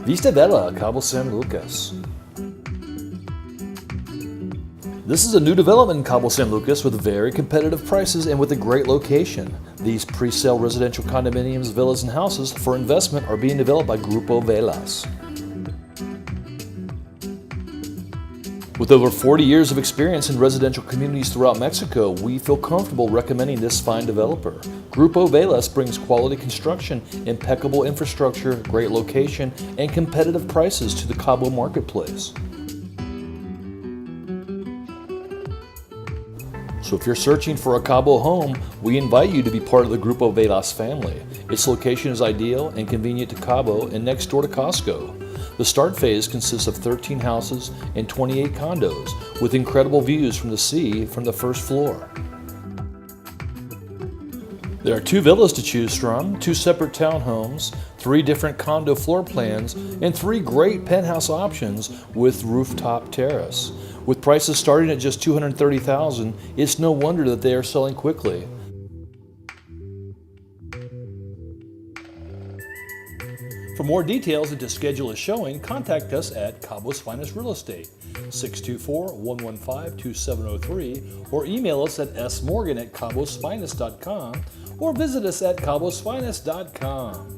Vista Vela, Cabo San Lucas. This is a new development in Cabo San Lucas with very competitive prices and with a great location. These pre-sale residential condominiums, villas, and houses for investment are being developed by Grupo Velas. With over 40 years of experience in residential communities throughout Mexico, we feel comfortable recommending this fine developer. Grupo Velas brings quality construction, impeccable infrastructure, great location, and competitive prices to the Cabo marketplace. So if you're searching for a Cabo home, we invite you to be part of the Grupo Velas family. Its location is ideal and convenient to Cabo and next door to Costco. The start phase consists of 13 houses and 28 condos with incredible views from the sea from the first floor. There are 2 villas to choose from, 2 separate townhomes, 3 different condo floor plans, and 3 great penthouse options with rooftop terrace. With prices starting at just $230,000, it's no wonder that they are selling quickly. For more details and to schedule a showing, contact us at Cabos Finest Real Estate, 624-115-2703, or email us at smorgan@cabosfinest.com, or visit us at cabosfinest.com.